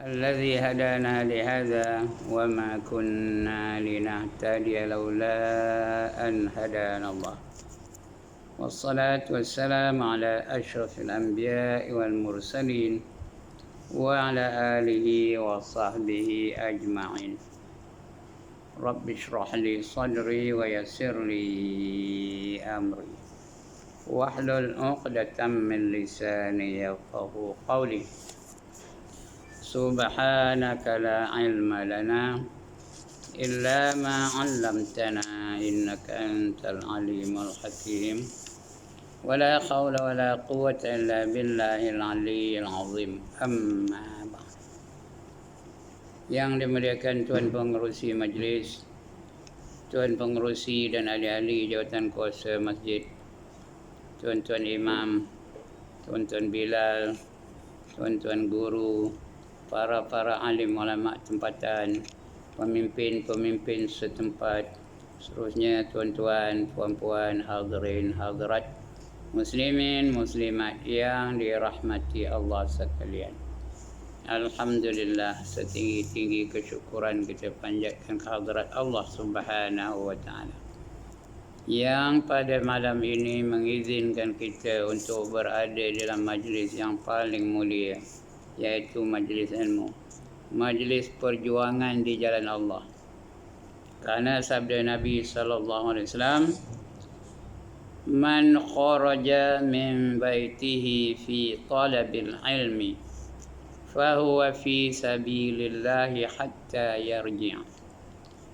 الذي هدانا لهذا وما كنا لنهتدي لولا أن هدانا الله والصلاة والسلام على أشرف الأنبياء والمرسلين وعلى آله وصحبه أجمعين. رب اشرح لي صدري ويسر لي أمري واحلل عقدة من لساني يفقهوا قولي. سبحانك لا علم لنا إلا ما علمتنا إنك أنت العليم الحكيم ولا حول ولا قوة إلا بالله العلي العظيم. أما بعد. Yang dimuliakan Tuan Pengerusi Majlis, Tuan Pengerusi dan ahli-ahli jawatan kuasa masjid, Tuan-tuan imam, Tuan-tuan Bilal, Tuan-tuan guru, para alim ulama tempatan, pemimpin setempat, seterusnya tuan-tuan, puan-puan, hadirin, hadirat, muslimin, muslimat yang dirahmati Allah sekalian. Alhamdulillah, setinggi-tinggi kesyukuran kita panjatkan kehadirat Allah Subhanahu wa taala yang pada malam ini mengizinkan kita untuk berada dalam majlis yang paling mulia, iaitu majlis ilmu, majlis perjuangan di jalan Allah. Karena sabda Nabi sallallahu alaihi wasallam, man kharaja min baitihi fi talabil ilmi fahuwa fi sabilillahi hatta yarji'.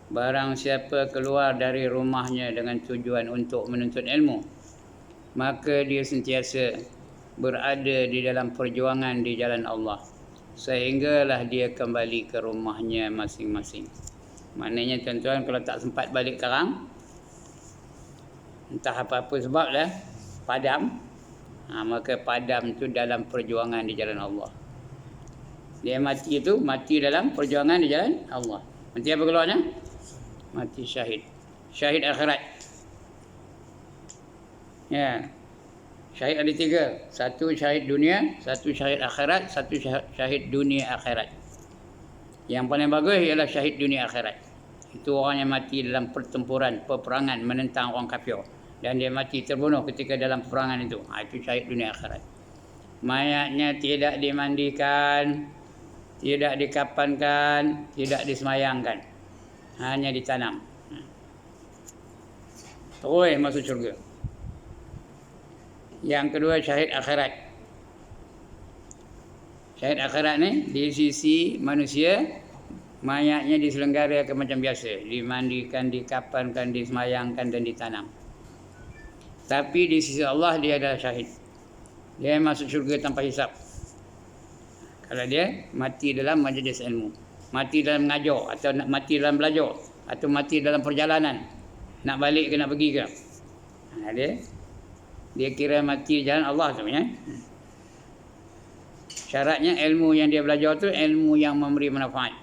Barang siapa keluar dari rumahnya dengan tujuan untuk menuntut ilmu, maka dia sentiasa berada di dalam perjuangan di jalan Allah sehinggalah dia kembali ke rumahnya masing-masing. Maknanya tuan-tuan, kalau tak sempat balik sekarang, entah apa-apa sebab lah, padam, maka padam tu dalam perjuangan di jalan Allah. Dia mati itu mati dalam perjuangan di jalan Allah. Mati apa keluarnya? Mati syahid. Syahid akhirat. Ya. Syahid ada 3. Satu syahid dunia, satu syahid akhirat, satu syahid dunia akhirat. Yang paling bagus ialah syahid dunia akhirat. Itu orang yang mati dalam pertempuran, peperangan menentang orang kafir. Dan dia mati terbunuh ketika dalam peperangan itu. Itu syahid dunia akhirat. Mayatnya tidak dimandikan, tidak dikapankan, tidak disemayangkan. Hanya ditanam. Terus masuk syurga. Yang kedua syahid akhirat. Syahid akhirat ni di sisi manusia, mayatnya diselenggarakan macam biasa, dimandikan, dikapankan, disemayangkan dan ditanam. Tapi di sisi Allah dia adalah syahid. Dia masuk syurga tanpa hisap. Kalau dia mati dalam majlis ilmu, mati dalam mengajar, atau nak mati dalam belajar, atau mati dalam perjalanan, nak balik ke nak pergi ke, dia kira mati jalan Allah tu ya. Syaratnya ilmu yang dia belajar tu ilmu yang memberi manfaat.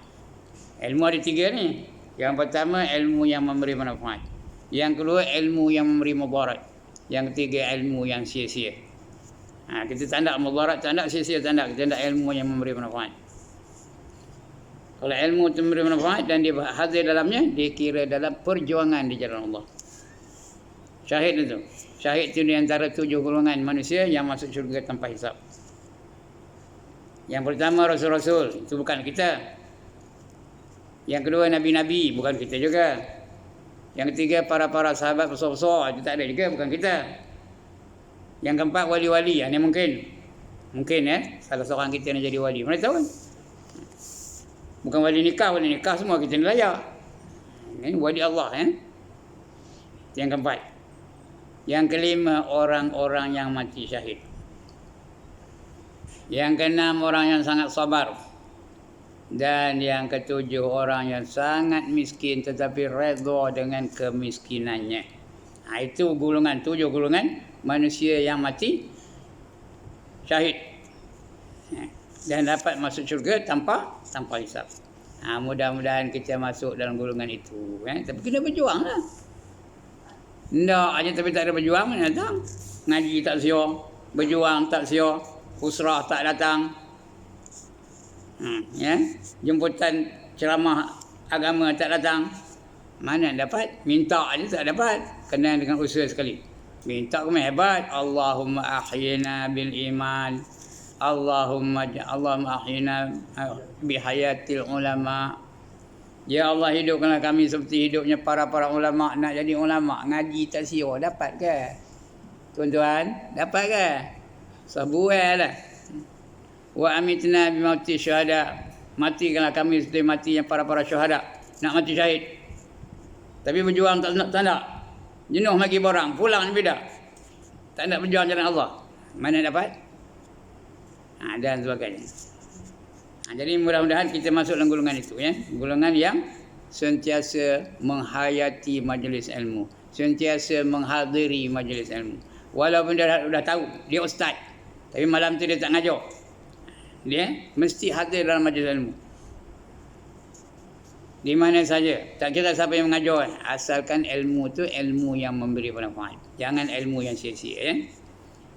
Ilmu ada 3 ni. Yang pertama ilmu yang memberi manfaat. Yang kedua ilmu yang memberi mudarat. Yang ketiga ilmu yang sia-sia. Kita tak nak mudarat, tak nak sia-sia, tak nak. Kita nak ilmu yang memberi manfaat. Kalau ilmu itu memberi manfaat dan dia hadir dalamnya, dia kira dalam perjuangan di jalan Allah. Syahid itu. Syahid itu di antara 7 golongan manusia yang masuk syurga tanpa hisap. Yang pertama Rasul-Rasul, itu bukan kita. Yang kedua Nabi-Nabi, bukan kita juga. Yang ketiga para sahabat besar-besar, itu tak ada juga, bukan kita. Yang keempat wali-wali, ini mungkin. Mungkin salah seorang kita nak jadi wali. Mana tahu kan? Bukan wali nikah semua kita ni layak. Ini wali Allah Yang keempat. Yang kelima orang-orang yang mati syahid. Yang keenam orang yang sangat sabar. Dan yang ketujuh orang yang sangat miskin tetapi redha dengan kemiskinannya. Itu golongan, 7 golongan manusia yang mati syahid. Dan dapat masuk syurga tanpa hisap. Mudah-mudahan kita masuk dalam golongan itu. Tapi kena berjuang lah. Ndak aja tapi tak ada berjuang, mana datang. Ngaji tak sia, berjuang tak sia, usrah tak datang. Ya, jemputan ceramah agama tak datang, mana dapat? Minta aja tak dapat. Kena dengan usaha sekali. Minta kena hebat. Allahumma ahyina bil iman. Allahumma ahyina bihayatil ulama. Ya Allah, hidupkanlah kami seperti hidupnya para ulama. Nak jadi ulama, ngaji tak siwa, dapat ke? Tuan-tuan, dapat ke? Sebuah lah. Wa amitna bimauti syuhada. Matikanlah kami seperti matinya para syuhada. Nak mati syahid. Tapi berjuang tak nak. Jenuh lagi borang, pulang beda. Tak nak berjuang jalan Allah. Mana dapat? Dan sebagainya. Jadi mudah-mudahan kita masuk dalam golongan itu, ya. Golongan yang sentiasa menghayati majlis ilmu, sentiasa menghadiri majlis ilmu. Walaupun dia dah tahu dia ustaz, tapi malam tu dia tak ngajar. Dia mesti hadir dalam majlis ilmu. Di mana saja, tak kira siapa yang mengajar, asalkan ilmu tu ilmu yang memberi manfaat. Jangan ilmu yang sia-sia, ya.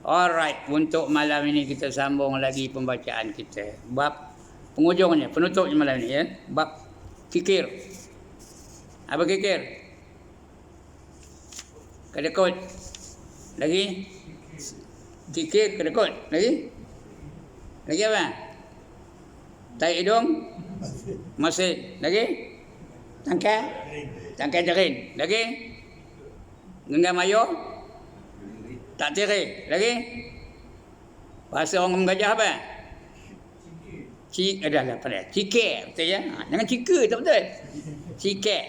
Alright, untuk malam ini kita sambung lagi pembacaan kita. Bab penghujungnya, penutupnya malam ini, ya. Bab fikir. Apa fikir? Kedekut. Lagi? Fikir, kedekut. Lagi? Lagi apa? Tai hidung? Masin. Lagi? Tangkai jarin. Lagi? Genggam ayu? Tak tirik. Lagi? Bahasa orang gajah apa? Cikir, betul ya? Jangan cikir, tak betul. Cikir.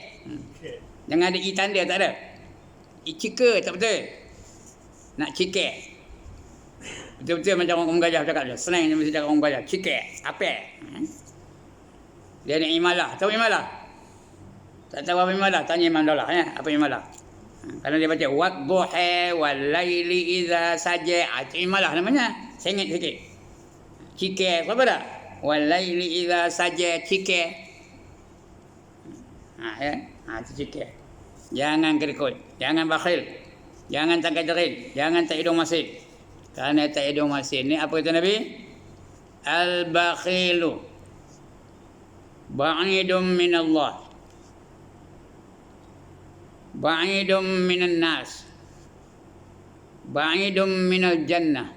Jangan ada i tanda, tak ada. Cikir, tak betul. Nak cikir. Betul-betul macam orang gajah cakap je. Senang je mesti cakap orang gajah. Cikir. Apa? Dia nak imalah. Tahu imalah? Tak tahu apa imalah? Tanya Imam Daulah, ya. Apa imalah? Kalau dia baca wadduha wal laili idza saja, itu imalah namanya. Sengit sikit. Cikir, apa dah? Wal laili idza saja, cikir. Ya. Itu cikir. Jangan kerikut, jangan bakhil, jangan tangkai jerit, jangan tak hidung masin. Kerana tak hidung masin ni apa kata Nabi? Al-bakhilu ba'idum minallah, ba'idum minan nas, ba'idum minal jannah,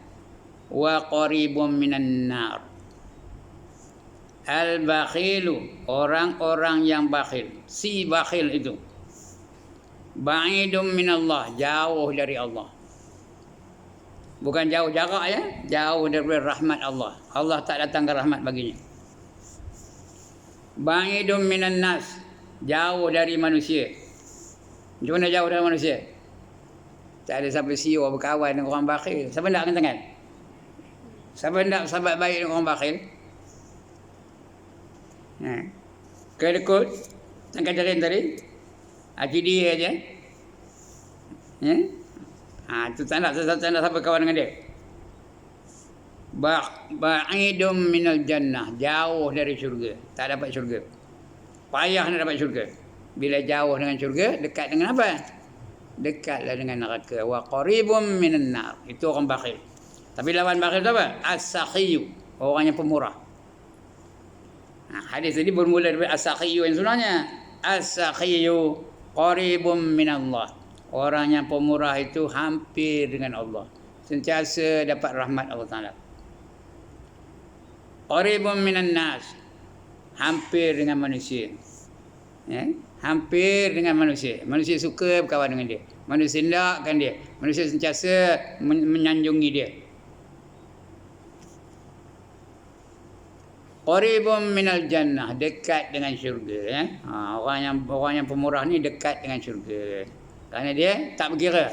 wa qaribum minan nar. Al-bakhilu, orang-orang yang bakhil, si bakhil itu. Ba'idum minallah, jauh dari Allah. Bukan jauh jarak, ya, jauh daripada rahmat Allah. Allah tak datangkan rahmat baginya. Ba'idum minan nas, jauh dari manusia. Macam mana jauh dari manusia? Tak ada siapa siwa berkawan dengan orang bakhil. Siapa nak angkat tangan? Siapa nak sahabat baik dengan orang bakhil? Kedekut, tangkai jarin tadi. Akidi aja. Ya? Itu tak nak siapa kawan dengan dia. Ba'idum minal jannah, jauh dari syurga. Tak dapat syurga. Payah nak dapat syurga. Bila jauh dengan syurga, dekat dengan apa? Dekatlah dengan neraka. Wa qaribum minan nar. Itu orang bakhil. Tapi lawan bakhil tu apa? As-sakhiyu, orang yang pemurah. Hadis tadi bermula dari as-sakhiyu yang sebenarnya. As-sakhiyu qaribum minallah. Orang yang pemurah itu hampir dengan Allah. Sentiasa dapat rahmat Allah Ta'ala. Qaribum minan nas, hampir dengan manusia. Ya? Hampir dengan manusia. Manusia suka berkawan dengan dia. Manusia hendakkan dia. Manusia sentiasa menyanjungi dia. Qaribum minal jannah, dekat dengan syurga. Ya? Orang yang pemurah ni dekat dengan syurga. Kerana dia tak berkira.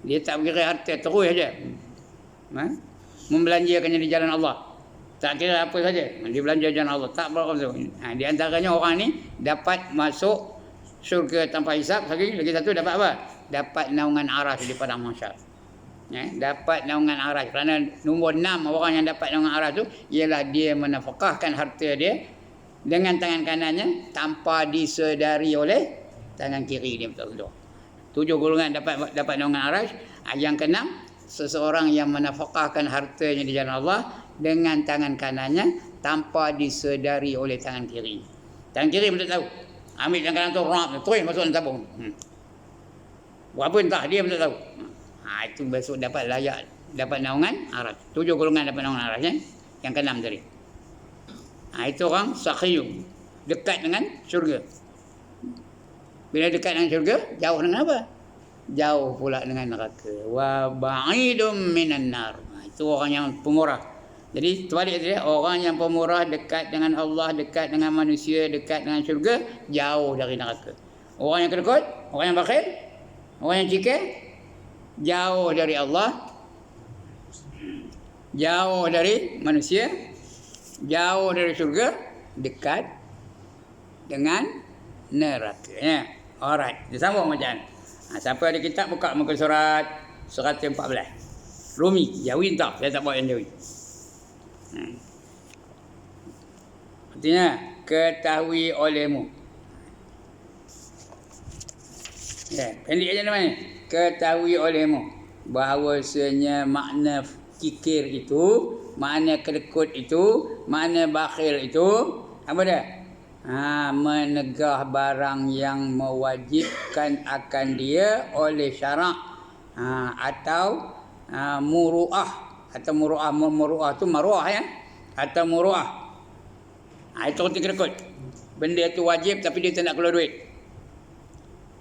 Dia tak berkira harta, terus saja. Membelanjakannya di jalan Allah. Tak kira apa saja. Dia belanja jalan Allah. Tak berapa. Di antaranya orang ni dapat masuk syurga tanpa hisap. Lagi satu dapat apa? Dapat naungan aras di padang mahsyar. Ya, dapat naungan aras. Kerana nombor 6 orang yang dapat naungan aras tu ialah dia menafkahkan harta dia dengan tangan kanannya tanpa disedari oleh tangan kiri dia. Betul-betul. 7 golongan dapat naungan aras. Yang keenam, seseorang yang menafkahkan hartanya di jalan Allah dengan tangan kanannya tanpa disedari oleh tangan kiri. Tangan kiri pun tak tahu. Ambil tangan kanan tu, terus masuk dalam tabung. Buat apa entah, dia pun tak tahu. Itu besok dapat layak, dapat naungan aras. 7 golongan dapat naungan aras, yang keenam tadi. Itu orang sakhiyum, dekat dengan syurga. Bila dekat dengan syurga, jauh dengan apa? Jauh pula dengan neraka. Wa ba'idum minan nar. Itu orang yang pemurah. Jadi terbalik dia, orang yang pemurah dekat dengan Allah, dekat dengan manusia, dekat dengan syurga, jauh dari neraka. Orang yang kedekut, orang yang bakhil, orang yang cikir, jauh dari Allah, jauh dari manusia, jauh dari syurga, dekat dengan neraka. Alright, dia sambung macam. Siapa ada kitab buka muka surat 114. Rumi, Jawi entah, saya tak bawa yang Jawi. Artinya ketahui olehmu. Pendek aja nama ni. Ketahui olehmu bahawasanya makna kikir itu, makna kedekut itu, makna bakhil itu apa dia? Menegah barang yang mewajibkan akan dia oleh syarak, atau muru'ah, atau muru'ah tu maruah atau muru'ah. Itu arti kedekut. Benda itu wajib tapi dia tak nak keluar duit.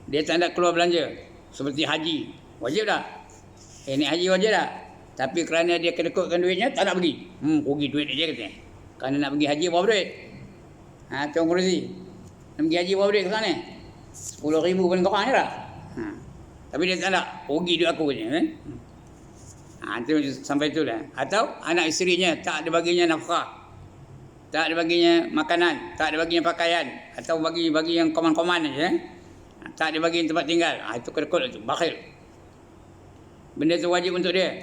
Dia tak nak keluar belanja. Seperti haji, wajib tak? Ini haji wajib tak? Tapi kerana dia kedekutkan duitnya, tak nak pergi. Rugi duit dia katanya. Kerana nak pergi haji berapa duit? Tuan Kerusi, nak pergi haji berapa duit sekarang ni? 10,000 pun korang je tak? Tapi dia tak nak, rugi duit aku katanya. Itu sampai itulah. Atau anak isterinya tak ada baginya nafkah, tak ada baginya makanan, tak ada baginya pakaian, atau bagi yang koman-koman saja, tak ada bagi tempat tinggal. Itu kedekut, itu bakhil. Benda itu wajib untuk dia,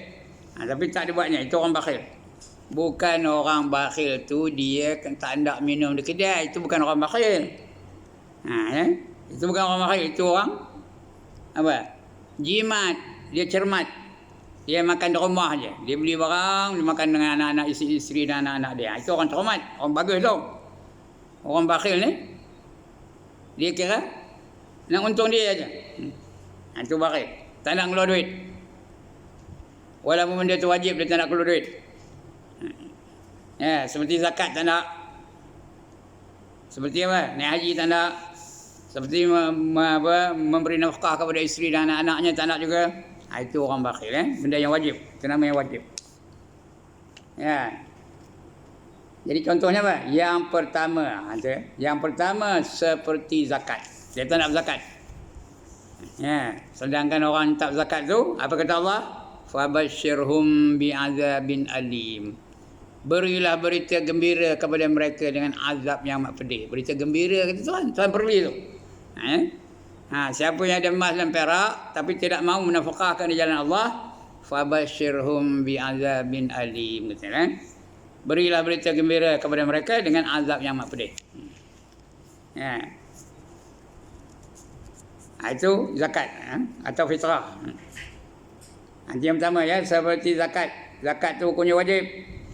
tapi tak ada buatnya. Itu orang bakhil. Bukan orang bakhil tu dia tak nak minum di kedai. Itu bukan orang bakhil. Itu bukan orang bakhil. Itu orang apa? Jimat. Dia cermat. Dia makan di rumah je. Dia beli barang, dia makan dengan anak-anak isteri dan anak-anak dia. Itu orang cermat. Orang bagus tu. Orang bakhil ni, dia kira nak untung dia aja. Itu bakhil. Tak nak keluar duit. Walaupun benda tu wajib, dia tak nak keluar duit. Seperti zakat tak nak. Seperti apa? Naik haji tak nak. Seperti memberi nafkah kepada isteri dan anak-anaknya tak nak juga. Itu orang bakhil. Benda yang wajib. Itu nama yang wajib. Jadi contohnya apa? Yang pertama seperti zakat. Dia tak nak berzakat. Sedangkan orang tak zakat tu, apa kata Allah? Fabashshirhum bi'adzabin alim. Berilah berita gembira kepada mereka dengan azab yang amat pedih. Berita gembira kata Tuhan perli tu. Siapa yang ada emas dan perak tapi tidak mahu menafkahkan di jalan Allah, fabashshirhum bi'adzabin alim. Berilah berita gembira kepada mereka dengan azab yang amat pedih. Itu zakat atau fitrah. Yang pertama seperti zakat. Zakat tu hukumnya wajib.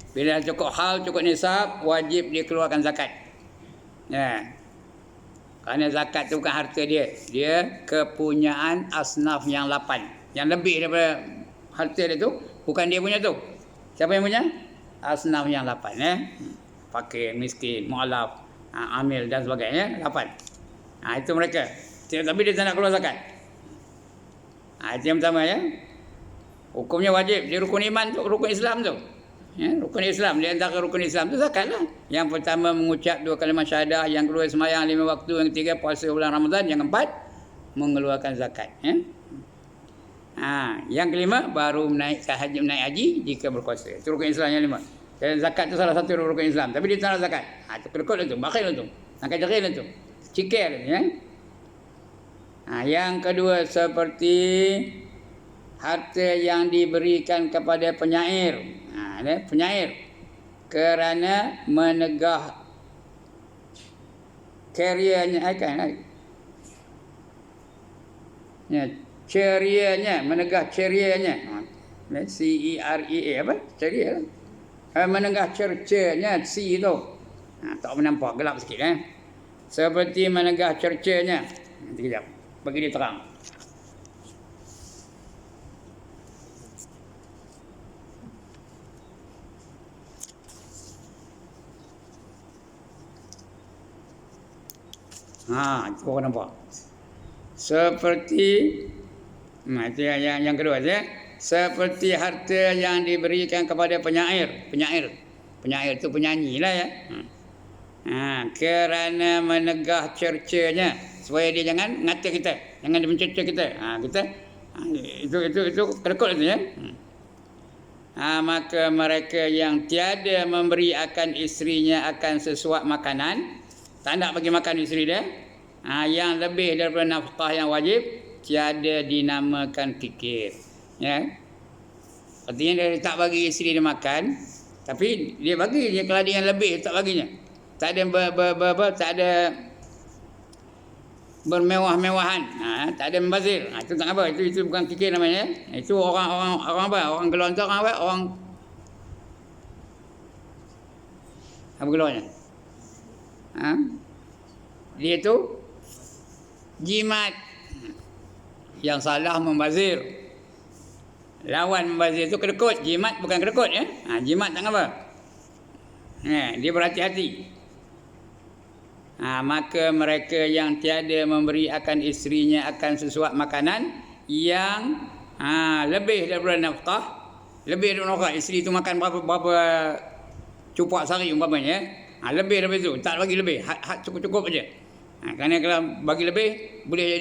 Bila cukup hal, cukup nisab, wajib dia keluarkan zakat. Kerana zakat tu bukan harta dia. Dia kepunyaan asnaf yang 8. Yang lebih daripada harta dia tu, bukan dia punya tu. Siapa yang punya? Asnaf yang 8. Fakir, miskin, mu'alaf, amil dan sebagainya. 8. Itu mereka. Tapi dia tak nak keluar zakat. Itu yang pertama Hukumnya wajib. Dia rukun iman tu, rukun Islam tu. Rukun Islam. Di antara rukun Islam tu zakat lah. Yang pertama mengucap 2 kalimah syahadah. Yang kedua sembahyang 5 waktu. Yang ketiga puasa bulan Ramadan. Yang keempat mengeluarkan zakat. Yang kelima baru menaik haji jika berkuasa. Itu rukun Islam yang 5. Dan zakat tu salah satu rukun Islam. Tapi dia tak nak zakat. Itu kedekut tu. Bakhil tu. Angkat jahil tu. Cikir tu. Yang kedua seperti harta yang diberikan kepada penyair. Penyair kerana menegah kariernya cerianya, menegah cerianya. CEREA apa? Ceria. menegah cercanya si tu. Tak nampak, gelap sikit Seperti menegah cercanya. Nanti kejap. Bagi dia terang. Itu orang nampak. Seperti itu yang kedua seperti harta yang diberikan kepada penyair. Penyair itu penyanyi lah kerana menegah cercanya supaya dia jangan ngata kita, jangan dia mencerca kita. Kita itu kedekut itu maka mereka yang tiada memberi akan isterinya akan sesuap makanan, tak nak bagi makan isteri dia, yang lebih daripada nafkah yang wajib, tiada dinamakan kikir. Artinya dia tak bagi isteri dia makan, tapi dia bagi dia kalau dia yang lebih tak baginya. Tak ada tak ada bermewah-mewahan, tak ada membazir. Itu tak apa, itu bukan kikir namanya. Itu orang apa? Orang gelontor apa? Orang apa gelonnya? Dia tu jimat. Yang salah membazir. Lawan membazir itu kedekut. Jimat bukan kedekut jimat tak apa. Dia berhati-hati. Maka mereka yang tiada memberi akan isterinya akan sesuap makanan yang lebih daripada nafkah, lebih daripada nafkah. Isteri itu makan berapa cupak sehari umpamanya, lebih daripada itu, tak bagi lebih, cukup-cukup aja. Kerana kalau bagi lebih boleh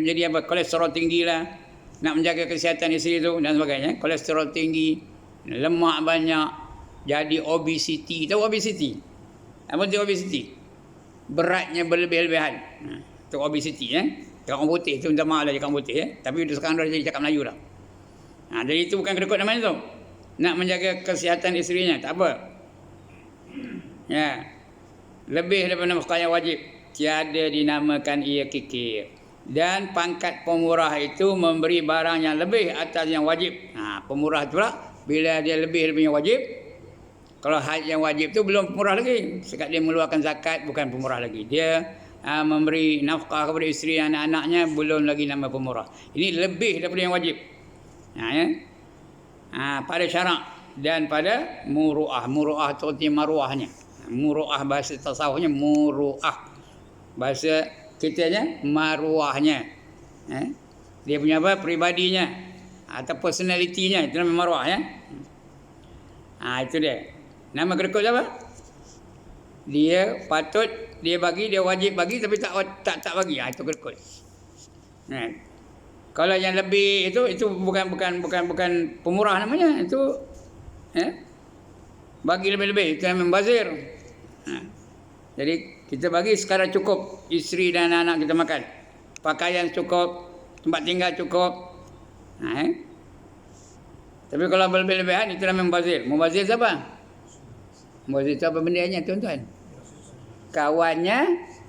jadi apa, kolesterol tinggi lah, nak menjaga kesihatan isteri itu dan sebagainya. Kolesterol tinggi, lemak banyak, jadi obesiti. Tahu obesiti? Apa itu obesiti? Beratnya berlebih-lebihan. Itu obesiti Cakap orang putih tu, minta maaf lah cakap orang putih tapi sekarang dah jadi cakap Melayu dah. Jadi itu bukan kedekut namanya tu. Nak menjaga kesihatan isterinya, tak apa. Lebih daripada nafkah yang wajib, tiada dinamakan ia kikir. Dan pangkat pemurah itu memberi barang yang lebih atas yang wajib. Pemurah pula bila dia lebih daripada yang wajib. Kalau haid yang wajib tu belum pemurah lagi. Sekat dia mengeluarkan zakat bukan pemurah lagi. Dia memberi nafkah kepada isteri dan anak-anaknya belum lagi nama pemurah. Ini lebih daripada yang wajib. Pada syarak dan pada muru'ah. Muru'ah itu artinya maruahnya. Muru'ah bahasa tasawufnya muru'ah. Bahasa kitanya maruahnya. Dia punya apa? Pribadinya atau personalitinya, itu nama maruah itu dia. Nama kedekut siapa? Dia patut dia bagi, dia wajib bagi tapi tak bagi. Itu kedekut. Kalau yang lebih itu bukan pemurah namanya. Itu bagi lebih-lebih, itu namanya membazir. Jadi kita bagi sekadar cukup isteri dan anak kita makan. Pakaian cukup, tempat tinggal cukup. Tapi kalau berlebih-lebihan itu namanya membazir. Membazir siapa? Membazir itu apa bendanya tuan-tuan? Kawannya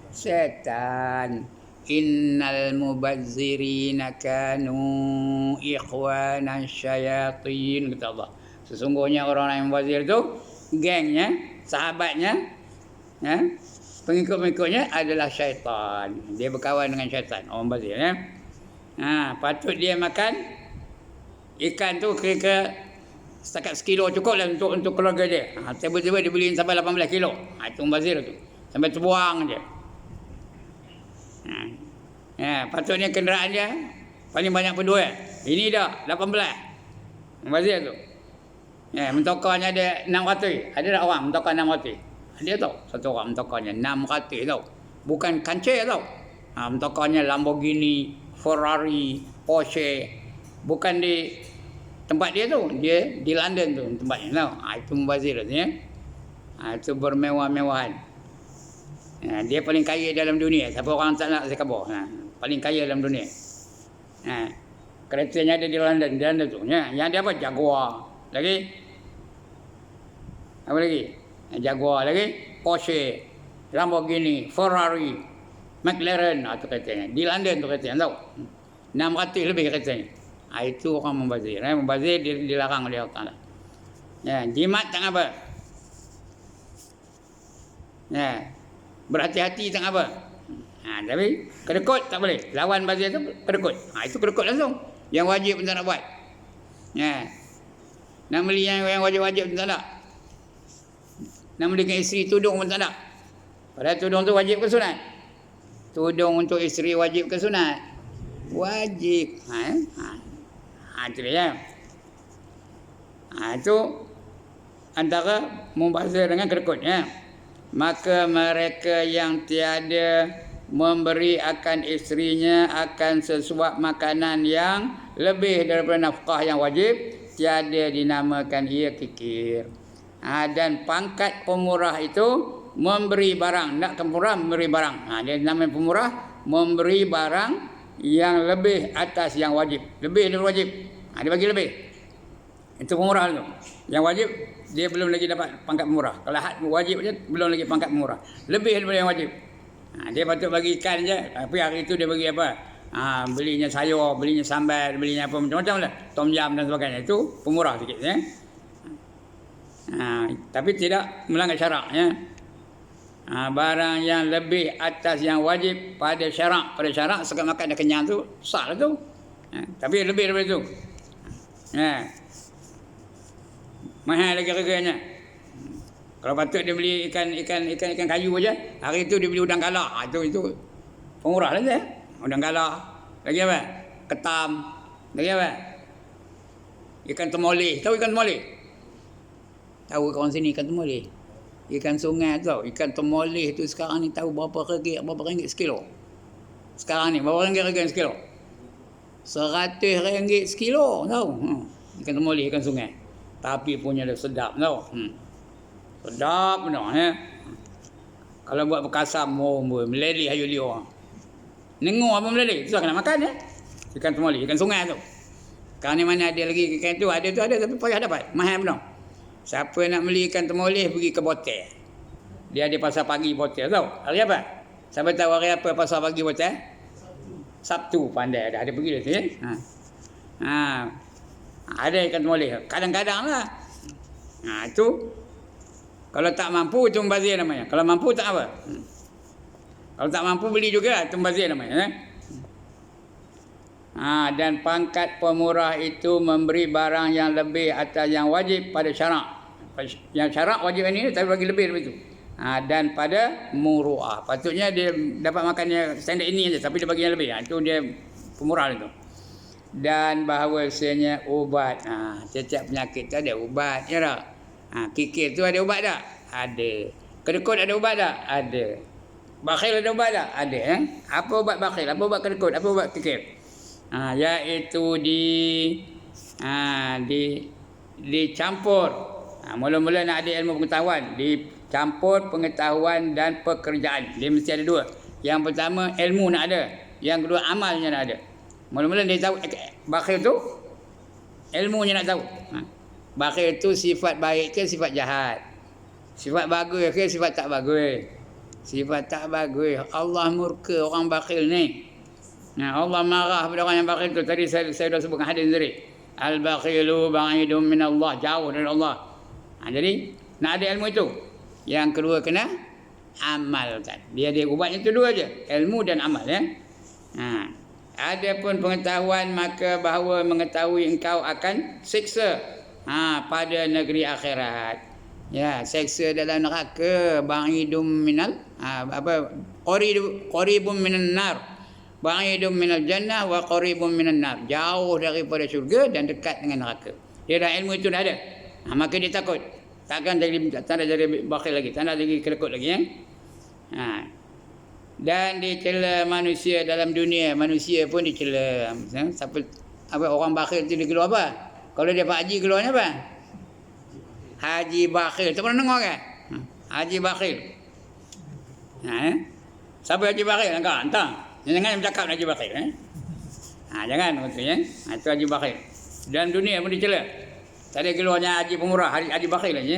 setan. Innal mubazzirina kanu ikhwanan syayatin, kata Allah. Sesungguhnya orang-orang yang membazir itu gengnya, sahabatnya, pengikut-pengikutnya adalah syaitan. Dia berkawan dengan syaitan, orang membazir patut dia makan ikan tu kira setakat sekilo cukup lah untuk keluarga dia. Tiba-tiba dia beliin sampai 18 kilo. Itu membazir tu. Sampai terbuang je. Patutnya kenderaan dia paling banyak pun 2. Ini dah 18. Membazir tu. Mentokarnya ada 600. Ada tak orang mentokar 600? Ada tau. Satu orang mentokarnya 600 tau. Bukan kancil tau. Mentokarnya Lamborghini, Ferrari, Porsche. Bukan di tempat dia tu, dia di London tu tempatnya tau. Itu membazir tu itu bermewah-mewahan. Dia paling kaya dalam dunia. Siapa orang tak nak saya khabar. Paling kaya dalam dunia. Keretanya ada di London tu. Yang dia apa? Jaguar. Lagi? Apa lagi? Jaguar lagi. Porsche, Lamborghini, Ferrari, McLaren. Itu keretanya. Di London tu keretanya tau. 600 lebih keretanya. Itu orang membazir. Membazir dilarang oleh Allah Ta'ala. Ya, jimat tak apa. Ya, berhati-hati tak apa. Tapi kedekut tak boleh. Lawan bazir tu kedekut. Itu kedekut langsung. Yang wajib pun tak nak buat. Ya. Nak beli yang wajib-wajib pun tak nak. Nak belikan isteri tudung pun tak nak. Padahal tudung tu wajib ke sunat? Tudung untuk isteri wajib ke sunat? Wajib. Itu dia. Itu antara mubazir dengan kedekut. Ya. Maka mereka yang tiada memberi akan isterinya akan sesuap makanan yang lebih daripada nafkah yang wajib, tiada dinamakan ia kikir. Dan pangkat pemurah itu memberi barang, nak pemurah memberi barang. Dia namanya pemurah, memberi barang yang lebih atas yang wajib, lebih daripada wajib. Dia bagi lebih. Itu pemurah tu. Yang wajib dia belum lagi dapat pangkat pemurah. Kalau had wajib je belum lagi pangkat pemurah. Lebih daripada yang wajib. Dia patut bagi ikan je, tapi hari itu dia bagi apa? Belinya sayur, belinya sambal, belinya apa macam-macam lah. Tom yam dan sebagainya. Itu pemurah sikit ya. Tapi tidak melanggar syarak ya. Barang yang lebih atas yang wajib pada syarak, sekali makan dah kenyang tu sah lah tu. Tapi lebih daripada tu. Mahal lagi harganya. Kalau patut dia beli ikan kayu aja, hari itu dia beli udang galah. Itu pemurah lah ya. Udang galah. Lagi apa? Ketam. Lagi apa? Ikan temoleh. Tahu ikan temoleh? Tahu kawan sini ikan temoleh? Ikan sungai tu. Ikan temoleh tu sekarang ni tahu berapa ringgit sekilo? Sekarang ni berapa ringgit harga sekilo? RM100 sekilo, tahu? Ikan temoleh, ikan sungai. Tapi punya dia sedap tau. Sedap benar ya. Kalau buat berkasam meleleh ayu liur. Nengur apa meleleh? Susah nak makan ya. Ikan temoleh, ikan sungai tu. Sekarang ni mana ada lagi ikan tu? Ada tapi payah dapat. Mahal benar. Siapa nak beli ikan temoleh pergi ke Botel. Dia ada pasar pagi Botel tau. Hari apa? Siapa tahu hari apa pasar pagi Botel? Sabtu pandai ada pergi dah tu ya. Ada ikan temoleh. Kadang-kadang lah. Itu kalau tak mampu itu membazir namanya. Kalau mampu tak apa. Kalau tak mampu beli juga itu membazir namanya. Dan pangkat pemurah itu memberi barang yang lebih atas yang wajib pada syarak. Yang syarak wajib ini tapi bagi lebih daripada itu. Dan pada muru'ah. Patutnya dia dapat makannya standard ini saja tapi dia bagi yang lebih. Itu dia pemurah itu. Dan bahawasanya ubat. Setiap penyakit tu ada ubat ya tak? Kikir tu ada ubat tak? Ada. Kedekut ada ubat tak? Ada. Bakhil ada ubat tak? Ada. Apa ubat bakhil? Apa ubat kedekut? Apa ubat kikir? Iaitu dicampur. Mula-mula nak ada ilmu pengetahuan. Dicampur pengetahuan dan pekerjaan. Dia mesti ada dua. Yang pertama ilmu nak ada. Yang kedua amalnya nak ada. Mula-mula dia tahu bakhil tu ilmunya nak tahu. Bakhil tu sifat baik ke sifat jahat? Sifat bagus ke sifat tak bagus? Sifat tak bagus. Allah murka orang bakhil ni. Allah marah pada orang yang bakhil tu. Tadi saya dah sebutkan hadis tadi. Al-bakhilu ba'idun min Allah. Jauh dari Allah. Jadi nak ada ilmu itu. Yang kedua kena amalkan. Dia ada ubatnya itu dua aja. Ilmu dan amal ya. Adapun pengetahuan maka bahawa mengetahui engkau akan siksa pada negeri akhirat. Ya, siksa dalam neraka ba'idum minal qaribun minan nar. Ba'idum minal jannah wa qaribun minan nar. Jauh daripada syurga dan dekat dengan neraka. Dia dah ilmu itu dah ada. Maka dia takut. Tak ada jadi bakhil lagi, tak ada lagi kedekut lagi ya. Dan dicela manusia dalam dunia, manusia pun dicela. Siapa orang bakhil tu dia keluar apa? Kalau dia Pak Haji keluarnya apa? Haji bakhil. Tak pernah dengar kan? Haji bakhil. Siapa Haji bakhil? Engkau entah. Jangan bercakap Haji bakhil jangan betul ya. Itu Haji bakhil. Dalam dunia pun dicela. Tadi keluarnya haji pemurah, haji bakhil aja.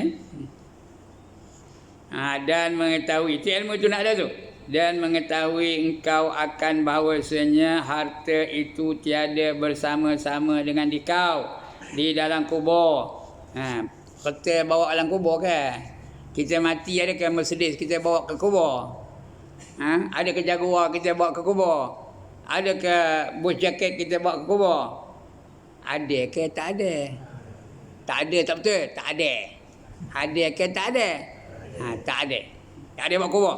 Dan mengetahui itu ilmu itu nak ada tu. Dan mengetahui engkau akan bahawasanya harta itu tiada bersama-sama dengan dikau di dalam kubur. Kita bawa dalam kubur kan. Kita mati ada ke Mercedes kita bawa ke kubur. Ada ke Jaguar kita bawa ke kubur. Ada ke bus jaket kita bawa ke kubur. Ada ke tak ada? Tak ada tak betul? Tak ada. Ada ke tak ada? Tak ada. Tak ada bawa kubur.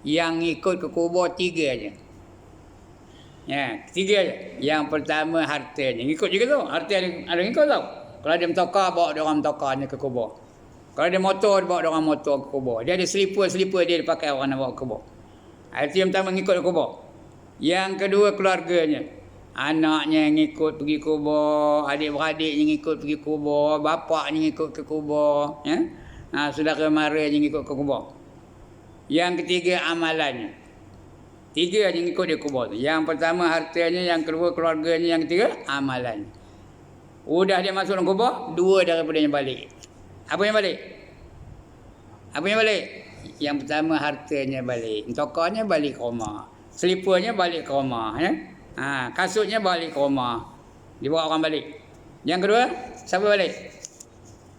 Yang ikut ke kubur 3 aja. Ya, 3 aja. Yang pertama hartanya. Ikut juga tu. Harta ada ikut tau. Kalau dia mentokar, bawa dia orang mentokarnya ke kubur. Kalau dia motor, bawa dia orang motor ke kubur. Dia ada slipper dia pakai orang nak bawa ke kubur. Itu yang pertama ngikut ke kubur. Yang kedua keluarganya. Anaknya yang ikut pergi kubur, adik-beradiknya ngikut pergi kubur, bapaknya ngikut ke kubur, ya. Saudara maranya ngikut ke kubur. Yang ketiga amalannya. 3 aja ngikut dia kubur tu. Yang pertama hartanya, yang kedua keluarganya, yang ketiga amalannya. Udah dia masuk dalam kubur, 2 daripadanya balik. Apa yang balik? Apa yang balik? Yang pertama hartanya balik. Tokohnya balik ke rumah. Slippernya balik ke rumah, ya. Kasutnya balik ke rumah. Dibawa orang balik. Yang kedua, siapa balik?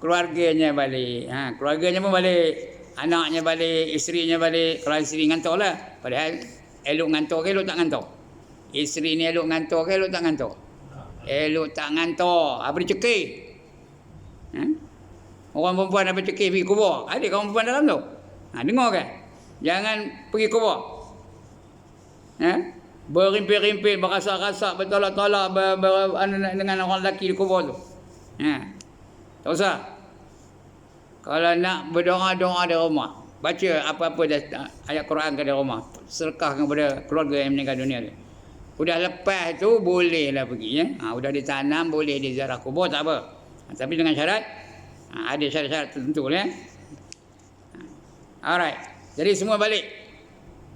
Keluarganya balik. Keluarganya pun balik. Anaknya balik, isterinya balik. Kalau isteri ngantuk lah. Padahal elok ngantuk ke elok tak ngantuk? Isteri ni elok ngantuk ke elok tak ngantuk? Elok tak ngantuk. Apa dia cekik? Orang perempuan apa cekik pergi kubur? Ada kawan perempuan dalam tu? Dengar kan? Jangan pergi kubur. Berimpit-rimpit, berasak-rasak, bertolak-tolak dengan orang lelaki di kubur tu. Tak usah. Kalau nak berdoa-doa di rumah, baca apa-apa ayat Quran ke di rumah, sedekah kepada keluarga yang meninggal dunia tu. Udah lepas tu bolehlah pergi, ya. Udah ditanam boleh diziarah kubur tak apa. Tapi dengan syarat ada syarat-syarat tertentu, ya. Alright. Jadi semua balik.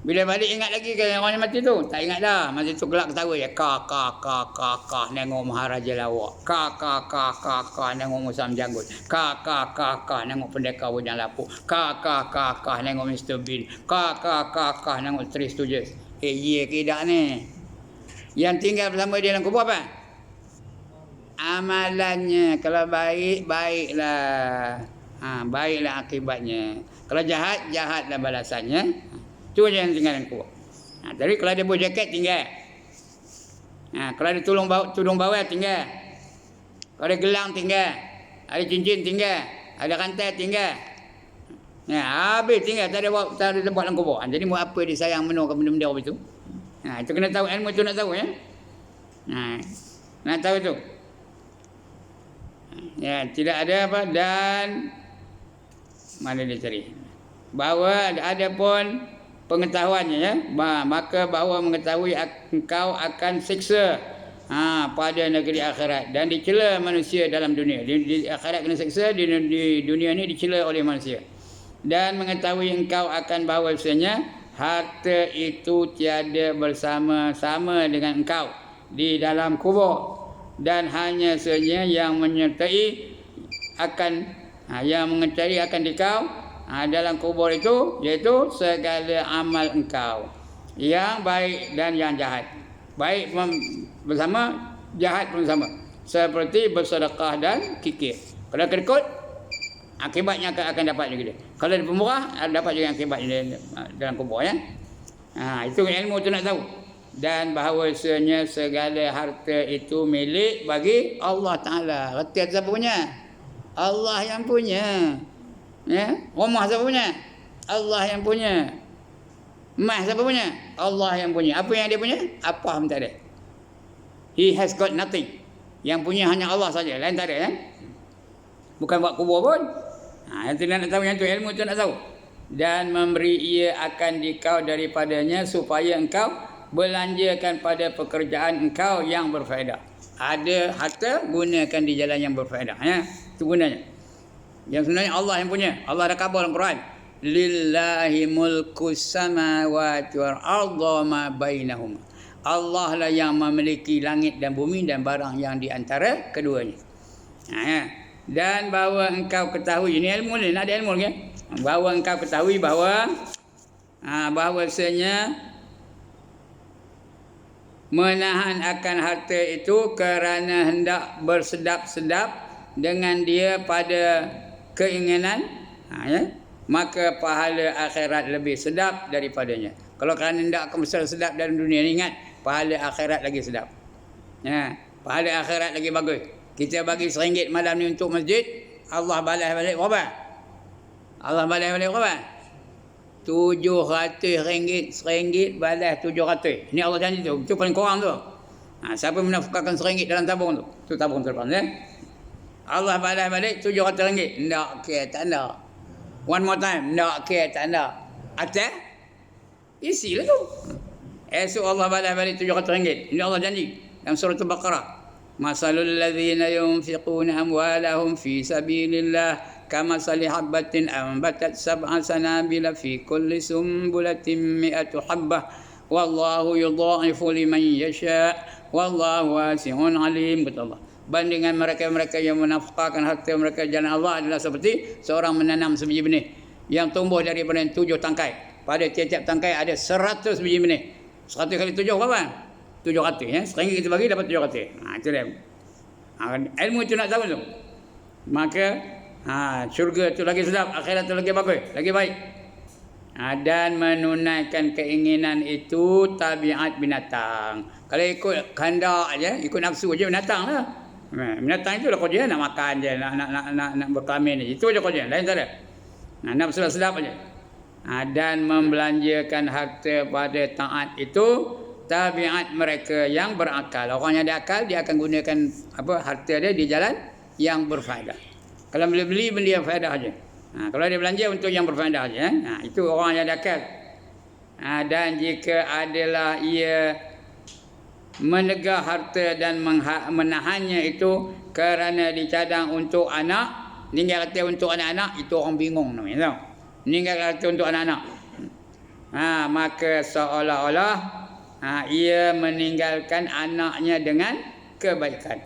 Bila balik ingat lagi ke orang yang mati tu? Tak ingat dah. Masa tu gelak ketawa je. Kak nengok Maharaja Lawak. Kak nengok Musam Janggut. Kak nengok Pendekar Bujang Lapuk. Kak nengok Mr. Bean. Kak nengok Three Stooges. Ye kidak ni. Yang tinggal bersama dia dalam kubur apa? Amalannya. Kalau baik, baiklah. Baiklah akibatnya. Kalau jahat, jahatlah balasannya. Itu aja yang tinggal dalam kubur. Jadi kalau ada baju jaket tinggal. Kalau ada tudung bawah tinggal. Kalau ada gelang tinggal. Ada cincin tinggal. Ada rantai tinggal. Habis tinggal. Tak ada tempat dalam kubur. Jadi buat apa dia sayang menuh ke benda-benda apa itu? Itu kena tahu, ilmu itu nak tahu, ya. Nak tahu itu. Ya, tidak ada apa dan mana dia cari. Bahawa ada pun pengetahuannya, ya. Maka bahawa mengetahui engkau akan siksa pada negeri akhirat dan dicela manusia dalam dunia. Di akhirat kena siksa, di dunia ni dicela oleh manusia. Dan mengetahui engkau akan bahawasanya harta itu tiada bersama-sama dengan engkau di dalam kubur, dan hanya saja yang menyertai akan dikau dalam kubur itu, iaitu segala amal engkau yang baik dan yang jahat. Baik bersama, jahat pun sama. Seperti bersedekah dan kikir. Kalau kedekut, akibatnya akan dapat juga dia. Kalau dia pemurah, dapat juga akibat dalam kubur, ya. Itu ilmu tu nak tahu. Dan bahawasanya segala harta itu milik bagi Allah Ta'ala. Harta siapa punya? Allah yang punya. Ya, rumah siapa punya? Allah yang punya. Emas siapa punya? Allah yang punya. Apa yang dia punya? Apa pun tak ada. He has got nothing. Yang punya hanya Allah saja, lain tak ada, ya. Bukan buat kubur pun. Itu nak tahu, yang tu ilmu tu nak tahu. Dan memberi ia akan dikau daripadanya supaya engkau belanjakan pada pekerjaan engkau yang berfaedah. Ada harta, gunakan di jalan yang berfaedah, ya. Itu gunanya. Yang sebenarnya Allah yang punya. Allah dah khabar dalam Quran. Lillahi mulkus samawati wal arda ma bainahuma. Allah lah yang memiliki langit dan bumi dan barang yang di antara keduanya. Ya. Dan bahawa engkau ketahui, ini ilmu ni, ada ilmu ni, ya? Bahawa engkau ketahui bahawa bahawasanya menahan akan harta itu kerana hendak bersedap-sedap dengan dia pada keinginan, maka pahala akhirat lebih sedap daripadanya. Kalau kerana tidak akan sedap dalam dunia ni, ingat pahala akhirat lagi sedap. Pahala akhirat lagi bagus. Kita bagi RM1 malam ni untuk masjid, Allah balas balik berapa? Allah balas balik berapa? RM700. RM1 balas RM700. Ini Allah janji tu. Itu paling kurang tu. Siapa menafkahkan RM1 dalam tabung tu? Tu tabung terlepas. Allah balas balik RM700. Tak kira, tak ada. One more time. Tak kira, tak ada. Atas? Isi lah tu. Esok Allah balas balik RM700. Ini Allah janji. Dalam surah Al-Baqarah. Masalul ladzina yunfiquna amwalahum fi sabilillah kamasali habbatin ambatat sab'a sanabila fi kulli sumbulatin mi'atu habbah wallahu yudha'ifu liman yasha wallahu wasi'un alim. Kata Allah, bandingan mereka-mereka yang menafkahkan harta mereka jalan Allah adalah seperti seorang menanam sebiji benih yang tumbuh daripada 7 tangkai. Pada tiap-tiap tangkai ada 100 biji benih. 100 kali 7 berapa? 700 ya. RM1 kita bagi dapat 700. Itu dia. Ilmu itu nak tahu tu. Maka syurga tu lagi sedap, akhirat tu lagi bagus, lagi baik. Dan menunaikan keinginan itu tabiat binatang. Kalau ikut kehendak aja, ikut nafsu aja binatang lah. Binatang itu lah kerja nak makan je, nak berkelamin je. Itu aja kerja, lain tak ada. Nafsu lah sedap aja. Dan membelanjakan harta pada taat itu tabiat mereka yang berakal. Orang yang ada akal, dia akan gunakan harta dia di jalan yang berfaedah. Kalau beli yang faedah aja. Kalau dia belanja untuk yang berfaedah aja. Itu orang yang ada akal. Dan jika adalah ia menegah harta dan menahannya itu kerana dicadang untuk anak, meninggal harta untuk anak-anak, itu orang bingung namanya. Tahu? Meninggal harta untuk anak-anak. Maka seolah-olah ia meninggalkan anaknya dengan kebaikan.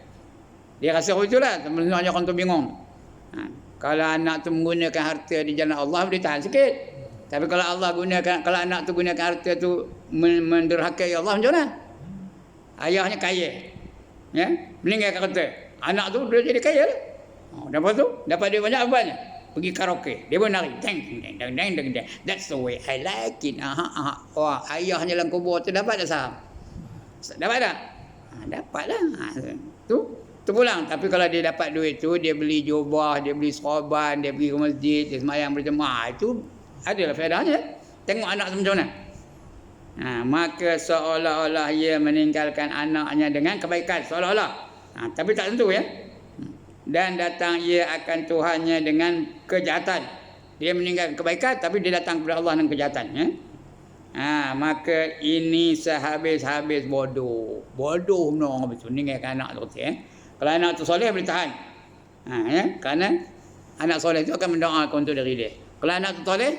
Dia rasa itulah sebenarnya orang tu bingung. Kalau anak tu menggunakan harta di jalan Allah, boleh tahan sikit. Tapi kalau anak tu gunakan harta tu menderhakai Allah, macam mana? Ayahnya kaya, meninggalkan harta. Anak tu dia jadi kaya lah. Dapat tu, dapat dia banyak apa-apa. Pergi karaoke, dia pun nari. Dang. That's the way I like it. Wah, ayahnya dalam kubur tu dapat tak saham? Dapat tak? Dapat lah. Tu pulang. Tapi kalau dia dapat duit tu, dia beli jubah, dia beli sorban, dia pergi ke masjid, dia semayang berjemaah, itu adalah faedahnya. Tengok anak tu macam mana. Maka seolah-olah ia meninggalkan anaknya dengan kebaikan. Seolah-olah. Tapi tak tentu ya. Dan datang ia akan Tuhannya dengan kejahatan. Dia meninggalkan kebaikan, tapi dia datang kepada Allah dengan kejahatan. Maka ini sehabis-habis bodoh. Bodoh benar orang betul. Meninggalkan anak tu. Kalau anak tu soleh, boleh tahan. Kerana anak soleh tu akan mendoakan untuk diri dia. Kalau anak tu soleh,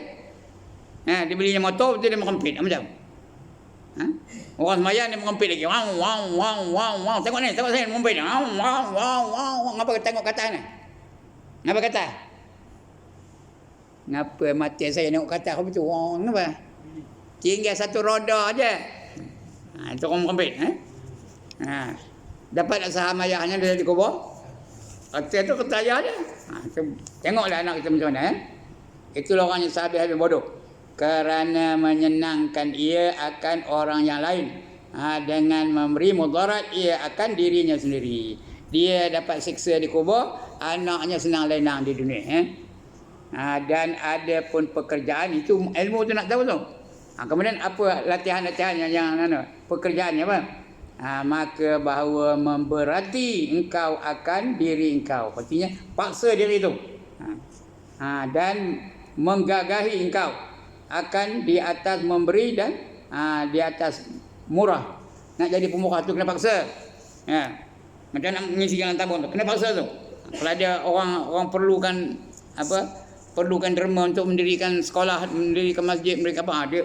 dia belinya motor, betul dia merempit. Macam orang semayang dia merempit lagi. Wow. Tengok ni, tengok saya merempit. Wow. Ngapa tengok kata ni? Ngapa kata? Ngapa mati saya tengok kata apa tu? Ngapa? Tinggal satu roda aja. Itu orang merempit. Dapat tak saham ayahnya dia dikubur? Kata tu kata ayah dia. Tengoklah anak kita macam mana. Itulah orang yang sehabis-habis bodoh. Kerana menyenangkan ia akan orang yang lain. Dengan memberi mudarat ia akan dirinya sendiri. Dia dapat siksa di kubur, anaknya senang lenang di dunia. Dan ada pun pekerjaan, itu ilmu tu nak tahu tu. Kemudian apa latihan-latihan yang pekerjaannya apa? Maka bahawa memberati engkau akan diri engkau. Artinya paksa diri itu. Dan menggagahi engkau akan di atas memberi dan di atas murah. Nak jadi pemurah tu kena paksa. Macam nak mengisi dalam tabung tu, kena paksa tu. Kalau ada orang perlukan derma untuk mendirikan sekolah, mendirikan masjid, mendirikan apa, dia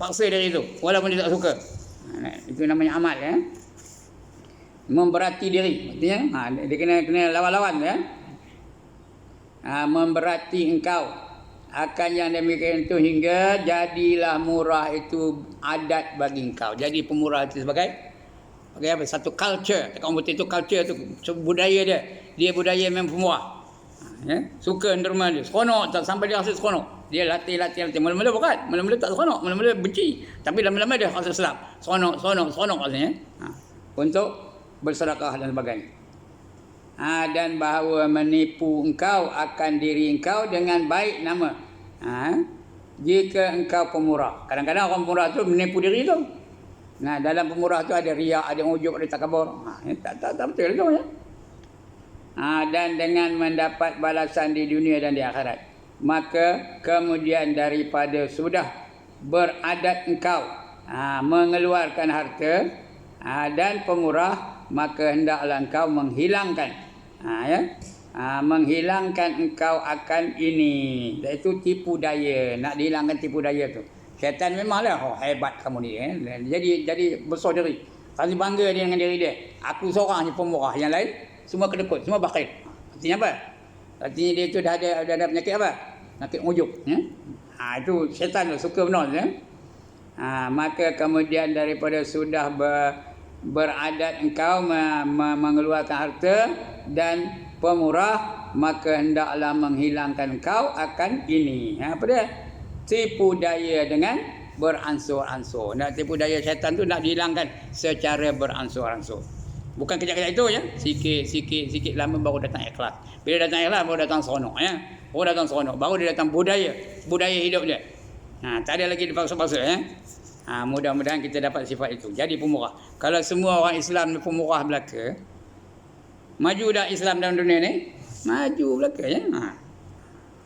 paksa dari itu walaupun dia tak suka. Itu namanya amal memberati diri. Artinya dia kena lawan-lawan memberati engkau akan yang demikian itu hingga jadilah murah itu adat bagi engkau. Jadi pemurah itu sebagai satu culture. Orang putih itu culture tu budaya dia. Dia budaya memang pemurah. Ya, suka derma dia. Seronok tak sampai dia rasa seronok. Dia latih. Mula-mula bukan. Mula-mula tak seronok. Mula-mula benci. Tapi lama-lama dia rasa sedap. Seronok rasanya. Untuk bersedekah dan sebagainya. Dan bahawa menipu engkau akan diri engkau dengan baik nama. Jika engkau pemurah. Kadang-kadang orang pemurah tu menipu diri tu. Nah, dalam pemurah tu ada riak, ada ujub, ada takabur. Tak betul tu ya. Dan dengan mendapat balasan di dunia dan di akhirat. Maka kemudian daripada sudah beradat engkau mengeluarkan harta dan pemurah, maka hendaklah engkau menghilangkan menghilangkan engkau akan ini, iaitu tipu daya. Nak dihilangkan tipu daya tu. Syaitan memanglah hebat kamu ni. Jadi besar diri. Kalau bangga dia dengan diri dia. Aku seorang je pemurah, yang lain semua kedekut, semua bakhil. Artinya apa? Artinya dia tu dah ada penyakit apa? Penyakit ujub. Itu syaitan tu suka benar ya. Maka kemudian daripada sudah beradat engkau mengeluarkan harta dan pemurah, maka hendaklah menghilangkan engkau akan ini. Apa dia? Tipu daya dengan beransur-ansur. Nak tipu daya syaitan tu nak dihilangkan secara beransur-ansur. Bukan kejap-kejap itu ya. Sikit lama baru datang ikhlas. Bila datang ikhlas baru datang seronok ya. Baru dia datang budaya hidup dia. Tak ada lagi dipaksa-paksa ya. Mudah-mudahan kita dapat sifat itu. Jadi pemurah. Kalau semua orang Islam pemurah belaka, maju dah Islam dalam dunia ni? Maju belaka ya.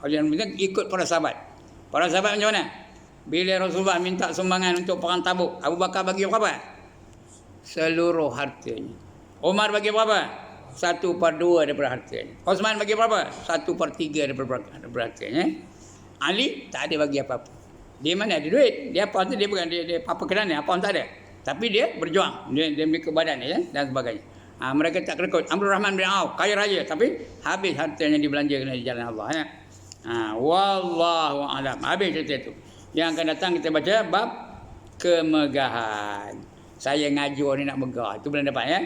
Oleh kerana ikut para sahabat. Para sahabat macam mana? Bila Rasulullah minta sumbangan untuk perang Tabuk, Abu Bakar bagi berapa? Seluruh hartanya. Umar bagi berapa? 1/2 daripada hartanya. Osman bagi berapa? 1/3 daripada hartanya. Ali tak ada bagi apa-apa. Dia mana ada duit? Dia apa tu? Dia bukan dia apa kerana apa pun tak ada. Tapi dia berjuang. Dia memiliki badan ya dan sebagainya. Mereka tak kerekut. Amrul Rahman bin Auf kaya raya tapi habis hartanya dibelanjakan di jalan Allah ya. Wallahu a'lam. Habis cerita itu. Yang akan datang kita baca bab kemegahan. Saya ngajar ni nak megah. Itu belum dapat ya.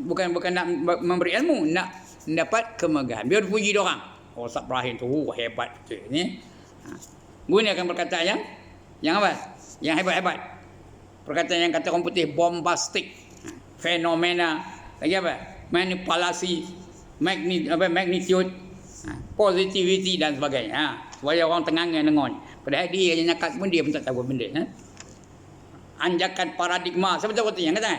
Bukan nak memberi ilmu, nak dapat kemegahan. Biar puji dia orang. Ustaz Ibrahim tu hebat betul ni. Gunakan perkataan yang apa? Yang hebat-hebat. Perkataan yang kata orang putih bombastic, fenomena, lagi apa? Manipulasi, magnitude, positivity dan sebagainya. Supaya orang tenangan dengar. Padahal dia yang nyakat pun dia pun tak tahu benda. Anjakan paradigma. Siapa tahu yang kata?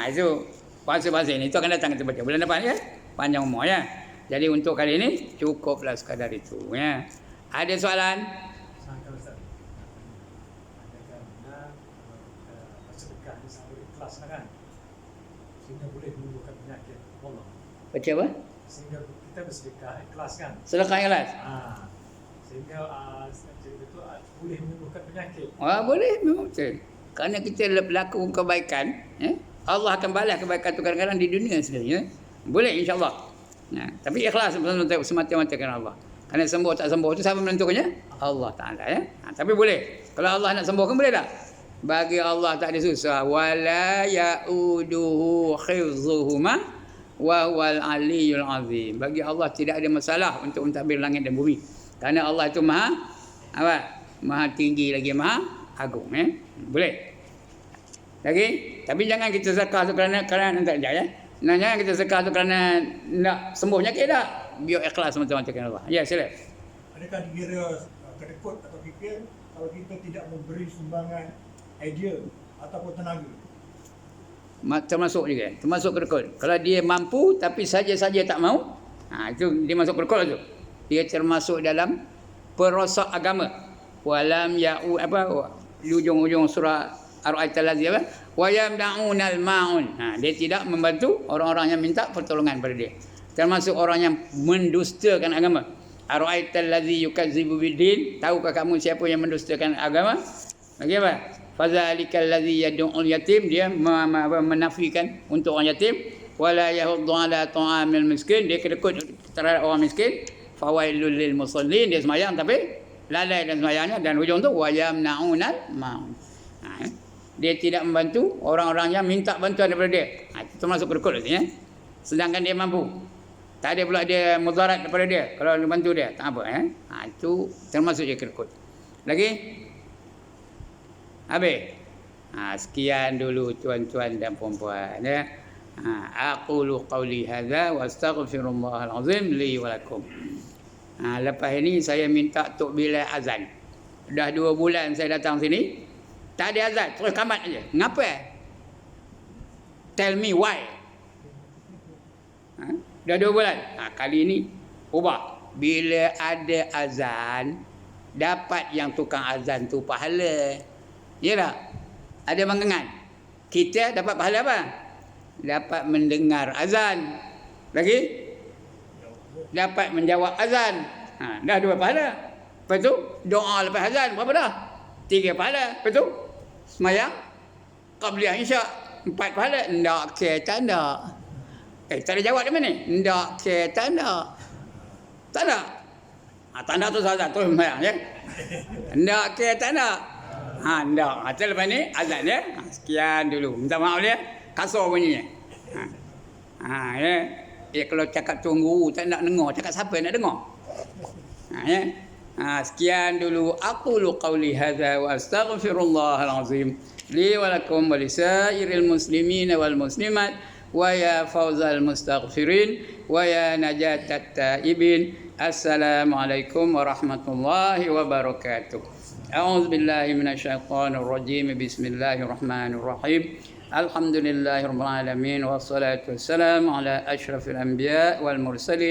Itu bahasa-bahasa ini. Itu akan datang kita baca. Bulan depan ya. Panjang umur ya. Jadi untuk kali ini cukuplah sekadar itu ya. Ada soalan? Sedekah ni sampai ikhlas kan? Sehingga boleh menyembuhkan penyakit. Allah. Baca apa? Sehingga kita bersedekah ikhlas kan? Sedekah ikhlas. Sehingga itu boleh menyembuhkan penyakit. Boleh memang betul. Kerana kita lakukan kebaikan, Allah akan balas kebaikan itu kadang-kadang di dunia sendiri. Ya? Boleh insya-Allah. Tapi ikhlas semata-mata kerana Allah. Kerana sembuh tak sembuh itu siapa menentukannya? Allah Ta'ala ya. Tapi boleh. Kalau Allah nak sembuhkan boleh tak? Bagi Allah tak ada susah. Wala ya'uduhu khifzuhuma wa huwal aliyyul azim. Bagi Allah tidak ada masalah untuk mentadbir langit dan bumi. Kerana Allah itu maha tinggi lagi maha agung ya. Boleh. Lagi, tapi jangan kita zakah tu kerana tak ya. Jangan kita zakah tu kerana nak sembuh penyakit tak. Biar ikhlas semata-mata kerana Allah. Ya, sila. Adakah dikira kedekut atau fikir kalau kita tidak memberi sumbangan idea ataupun tenaga? Termasuk juga. Termasuk kedekut. Kalau dia mampu tapi saja-saja tak mau, itu dia masuk kedekut tu. Dia termasuk dalam perosak agama. Walam ya'u di ujung-ujung surah Ar-Ra'aital ladzi wa yamna'unal ma'un. Dia tidak membantu orang-orang yang minta pertolongan pada dia. Termasuk orang yang mendustakan agama. Ar-Ra'aital ladzi yukadzibu biddin. Tahukah kamu siapa yang mendustakan agama? Lagi apa? Fazalikal ladzi yad'ul yatim. Dia menafikan untuk orang yatim. Wala yahuddu ala ta'amil miskin. Dia kedekut terhadap orang miskin. Fawailul lil musallin. Dia sembahyang tapi lalai dan sembahyangnya. Dan hujung tu wa yamna'unal ma'un. Dia tidak membantu orang-orang yang minta bantuan daripada dia. Itu termasuk kedekut ya. Sedangkan dia mampu. Tak ada pula dia mudarat daripada dia kalau dia bantu dia. Tak apa itu termasuk je kerkut. Lagi? Habis. Sekian dulu tuan-tuan dan puan-puan ya. Aqulu qawli hadza wa astaghfirullahal azim li wa lakum. Lepas ini saya minta Tok Bilal azan. Dah 2 bulan saya datang sini, tak ada azan, terus kamat aja. Ngapa? Tell me why. Dah 2 bulan. Kali ini ubah. Bila ada azan, dapat yang tukang azan tu pahala. Ya tak? Ada mangangan. Kita dapat pahala apa? Dapat mendengar azan. Lagi? Dapat menjawab azan. Dah 2 pahala. Lepas tu doa lepas azan berapa dah? 3 pahala. Lepas tu semayang qabliyah isyak 4 pahala. Ndak ke tak nak. Tak ada jawab di mana? Ndak ke tak nak. Tak nak. Tak nak tu azan tu semayang ya. Ndak ke tak nak. Ndak. Lepas ni azan ya. Sekian dulu. Minta maaf dia. Kasar bunyinya. Ya. Kalau cakap tuan guru tak nak dengar, cakap siapa nak dengar? Ya. Sekian dulu. Aqulu qawli hadza wa astaghfirullahal azim li wa lakum wa lisairil muslimin wal muslimat wa ya fawzal mustaghfirin wa ya najatat taibin. Assalamualaikum warahmatullahi wabarakatuh. A'udzu billahi minasyaitonir rajim. Bismillahirrahmanirrahim. Alhamdulillahirabbil alamin wassalatu wassalamu ala asyrafil anbiya wal mursalin